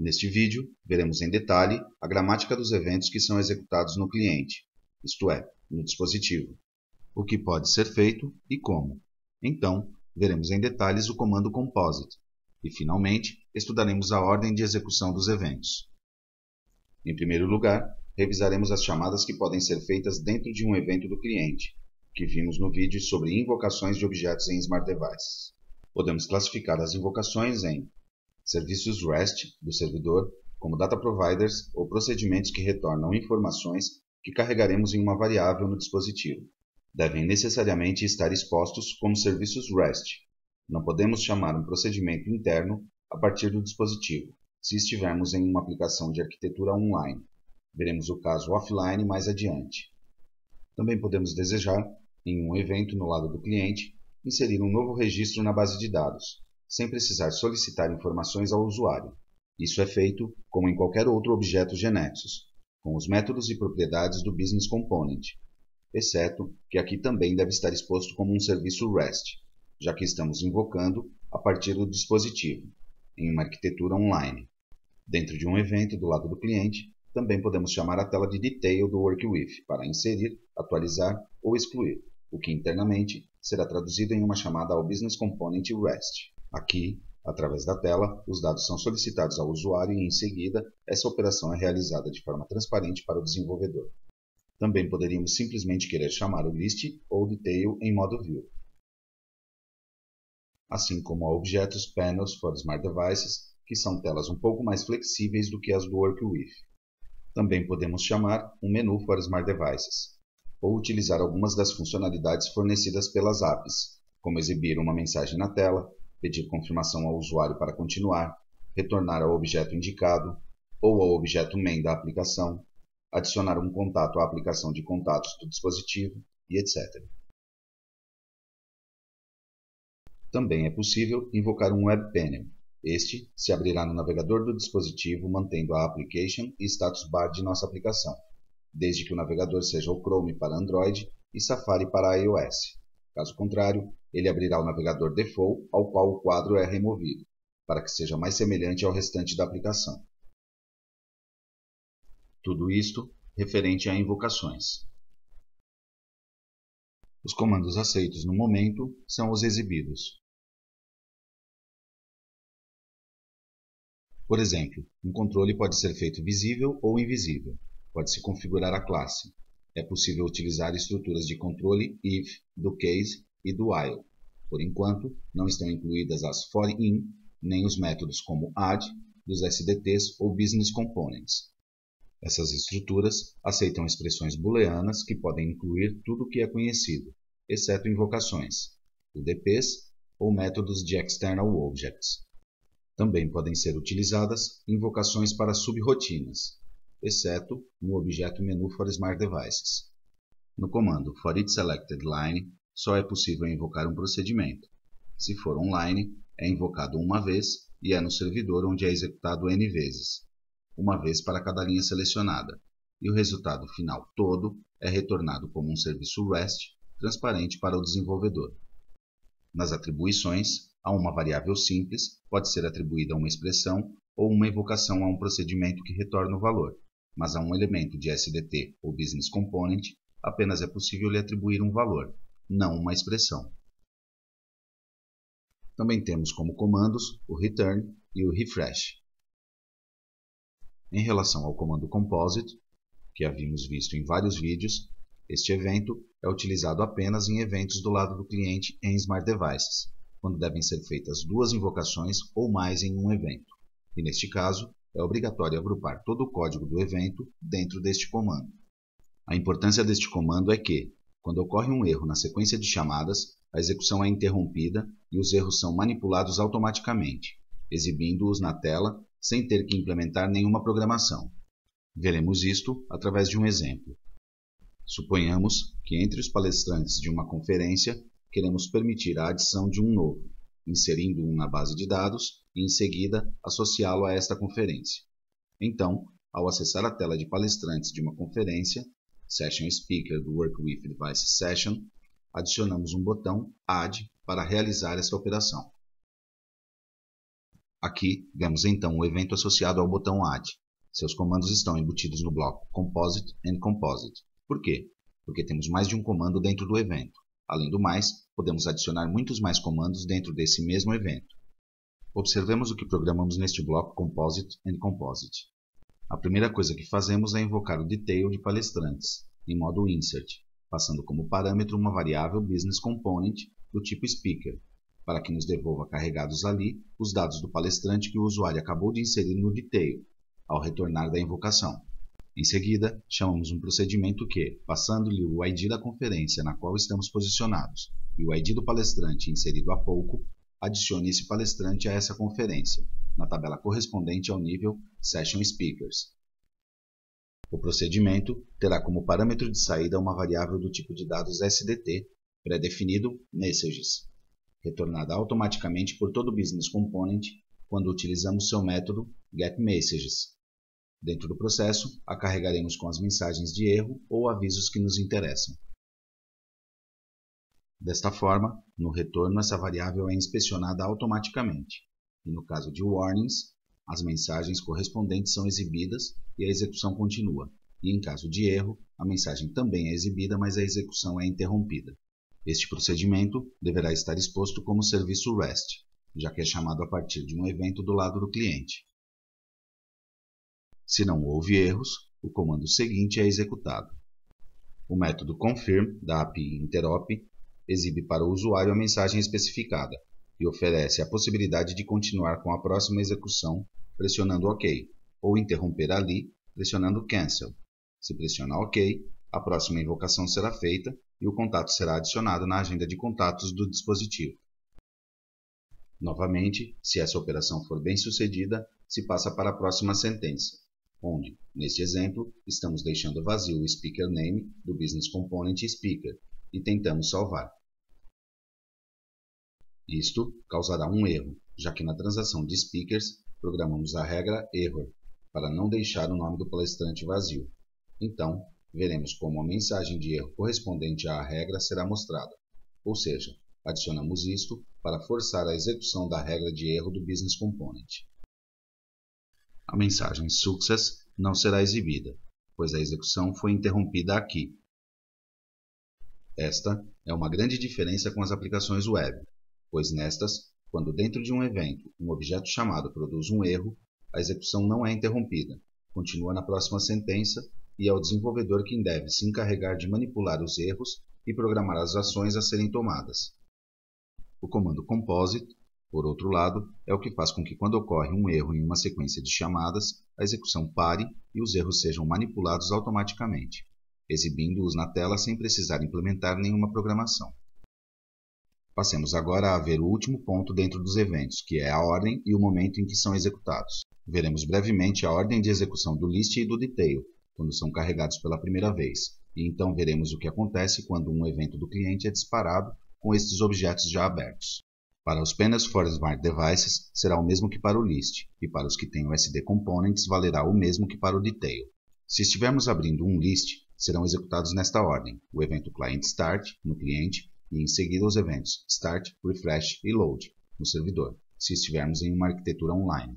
Neste vídeo, veremos em detalhe a gramática dos eventos que são executados no cliente, isto é, no dispositivo, o que pode ser feito e como. Então, veremos em detalhes o comando composite e, finalmente, estudaremos a ordem de execução dos eventos. Em primeiro lugar, revisaremos as chamadas que podem ser feitas dentro de um evento do cliente, que vimos no vídeo sobre invocações de objetos em Smart Devices. Podemos classificar as invocações em serviços REST do servidor, como data providers ou procedimentos que retornam informações que carregaremos em uma variável no dispositivo. Devem necessariamente estar expostos como serviços REST. Não podemos chamar um procedimento interno a partir do dispositivo, se estivermos em uma aplicação de arquitetura online. Veremos o caso offline mais adiante. Também podemos desejar, em um evento no lado do cliente, inserir um novo registro na base de dados, sem precisar solicitar informações ao usuário. Isso é feito, como em qualquer outro objeto GNexus, com os métodos e propriedades do Business Component, exceto que aqui também deve estar exposto como um serviço REST, já que estamos invocando a partir do dispositivo, em uma arquitetura online. Dentro de um evento do lado do cliente, também podemos chamar a tela de detail do WorkWith para inserir, atualizar ou excluir, o que internamente será traduzido em uma chamada ao Business Component REST. Aqui, através da tela, os dados são solicitados ao usuário e, em seguida, essa operação é realizada de forma transparente para o desenvolvedor. Também poderíamos simplesmente querer chamar o list ou detail em modo view, assim como a objetos panels for Smart Devices, que são telas um pouco mais flexíveis do que as do WorkWith. Também podemos chamar um menu for Smart Devices, ou utilizar algumas das funcionalidades fornecidas pelas APIs, como exibir uma mensagem na tela, pedir confirmação ao usuário para continuar, retornar ao objeto indicado, ou ao objeto main da aplicação, adicionar um contato à aplicação de contatos do dispositivo e etc. Também é possível invocar um Web Panel. Este se abrirá no navegador do dispositivo mantendo a Application e Status Bar de nossa aplicação, desde que o navegador seja o Chrome para Android e Safari para iOS. Caso contrário, ele abrirá o navegador default ao qual o quadro é removido, para que seja mais semelhante ao restante da aplicação. Tudo isto referente a invocações. Os comandos aceitos no momento são os exibidos. Por exemplo, um controle pode ser feito visível ou invisível. Pode-se configurar a classe. É possível utilizar estruturas de controle if, do case e do while. Por enquanto, não estão incluídas as for-in, nem os métodos como add, dos SDTs ou business components. Essas estruturas aceitam expressões booleanas que podem incluir tudo o que é conhecido, exceto invocações, UDPs ou métodos de external objects. Também podem ser utilizadas invocações para subrotinas, exceto no objeto menu for Smart Devices. No comando for each selected line, só é possível invocar um procedimento. Se for online, é invocado uma vez e é no servidor onde é executado N vezes, uma vez para cada linha selecionada, e o resultado final todo é retornado como um serviço REST transparente para o desenvolvedor. Nas atribuições, a uma variável simples pode ser atribuída uma expressão ou uma invocação a um procedimento que retorna o valor, mas a um elemento de SDT ou Business Component apenas é possível lhe atribuir um valor, não uma expressão. Também temos como comandos o return e o refresh. Em relação ao comando composite, que havíamos visto em vários vídeos, este evento é utilizado apenas em eventos do lado do cliente em Smart Devices, quando devem ser feitas duas invocações ou mais em um evento, e neste caso é obrigatório agrupar todo o código do evento dentro deste comando. A importância deste comando é que, quando ocorre um erro na sequência de chamadas, a execução é interrompida e os erros são manipulados automaticamente, exibindo-os na tela sem ter que implementar nenhuma programação. Veremos isto através de um exemplo. Suponhamos que entre os palestrantes de uma conferência queremos permitir a adição de um novo, inserindo-o na base de dados e em seguida associá-lo a esta conferência. Então, ao acessar a tela de palestrantes de uma conferência, Session Speaker do WorkWith Device Session, adicionamos um botão Add para realizar esta operação. Aqui vemos então o evento associado ao botão Add. Seus comandos estão embutidos no bloco Composite and Composite. Por quê? Porque temos mais de um comando dentro do evento. Além do mais, podemos adicionar muitos mais comandos dentro desse mesmo evento. Observemos o que programamos neste bloco Composite and Composite. A primeira coisa que fazemos é invocar o detail de palestrantes, em modo Insert, passando como parâmetro uma variável Business Component do tipo Speaker, para que nos devolva carregados ali os dados do palestrante que o usuário acabou de inserir no detail, ao retornar da invocação. Em seguida, chamamos um procedimento que, passando-lhe o ID da conferência na qual estamos posicionados e o ID do palestrante inserido há pouco, adicione esse palestrante a essa conferência, na tabela correspondente ao nível Session Speakers. O procedimento terá como parâmetro de saída uma variável do tipo de dados SDT, pré-definido Messages, retornada automaticamente por todo Business Component quando utilizamos seu método getMessages. Dentro do processo, a carregaremos com as mensagens de erro ou avisos que nos interessam. Desta forma, no retorno essa variável é inspecionada automaticamente, e no caso de warnings, as mensagens correspondentes são exibidas e a execução continua, e em caso de erro, a mensagem também é exibida, mas a execução é interrompida. Este procedimento deverá estar exposto como serviço REST, já que é chamado a partir de um evento do lado do cliente. Se não houve erros, o comando seguinte é executado. O método confirm da API interop exibe para o usuário a mensagem especificada e oferece a possibilidade de continuar com a próxima execução pressionando OK, ou interromper ali pressionando Cancel. Se pressionar OK, a próxima invocação será feita e o contato será adicionado na agenda de contatos do dispositivo. Novamente, se essa operação for bem sucedida, se passa para a próxima sentença, onde, neste exemplo, estamos deixando vazio o Speaker Name do Business Component Speaker e tentamos salvar. Isto causará um erro, já que na transação de speakers programamos a regra Error, para não deixar o nome do palestrante vazio. Então, veremos como a mensagem de erro correspondente à regra será mostrada, ou seja, adicionamos isto para forçar a execução da regra de erro do Business Component. A mensagem Success não será exibida, pois a execução foi interrompida aqui. Esta é uma grande diferença com as aplicações web, pois nestas, quando dentro de um evento um objeto chamado produz um erro, a execução não é interrompida, continua na próxima sentença e é o desenvolvedor quem deve se encarregar de manipular os erros e programar as ações a serem tomadas. O comando Composite, por outro lado, é o que faz com que quando ocorre um erro em uma sequência de chamadas, a execução pare e os erros sejam manipulados automaticamente, exibindo-os na tela sem precisar implementar nenhuma programação. Passemos agora a ver o último ponto dentro dos eventos, que é a ordem e o momento em que são executados. Veremos brevemente a ordem de execução do list e do detail, quando são carregados pela primeira vez, e então veremos o que acontece quando um evento do cliente é disparado com estes objetos já abertos. Para os Panels for Smart Devices, será o mesmo que para o list, e para os que têm o SD Components, valerá o mesmo que para o detail. Se estivermos abrindo um list, serão executados nesta ordem: o evento Client Start, no cliente, e em seguida os eventos Start, Refresh e Load, no servidor, se estivermos em uma arquitetura online.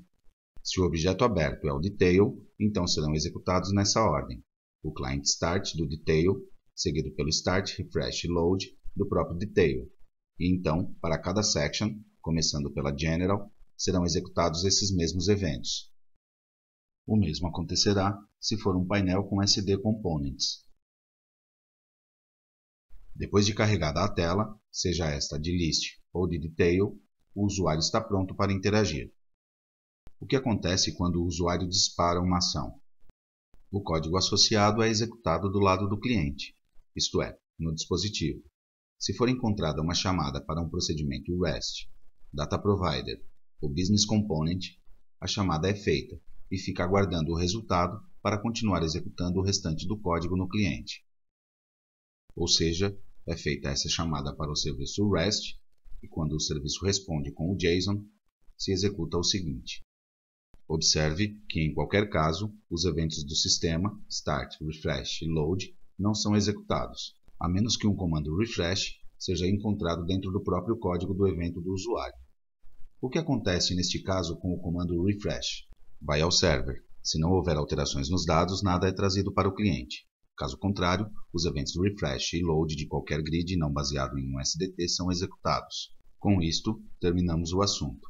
Se o objeto aberto é o Detail, então serão executados nessa ordem: o Client Start do Detail, seguido pelo Start, Refresh e Load do próprio Detail. E então, para cada section, começando pela General, serão executados esses mesmos eventos. O mesmo acontecerá se for um painel com SD Components. Depois de carregada a tela, seja esta de List ou de Detail, o usuário está pronto para interagir. O que acontece quando o usuário dispara uma ação? O código associado é executado do lado do cliente, isto é, no dispositivo. Se for encontrada uma chamada para um procedimento REST, Data Provider ou Business Component, a chamada é feita e fica aguardando o resultado para continuar executando o restante do código no cliente. Ou seja, é feita essa chamada para o serviço REST e quando o serviço responde com o JSON, se executa o seguinte. Observe que, em qualquer caso, os eventos do sistema, Start, Refresh e Load, não são executados, a menos que um comando refresh seja encontrado dentro do próprio código do evento do usuário. O que acontece neste caso com o comando refresh? Vai ao server. Se não houver alterações nos dados, nada é trazido para o cliente. Caso contrário, os eventos refresh e load de qualquer grid não baseado em um SDT são executados. Com isto, terminamos o assunto.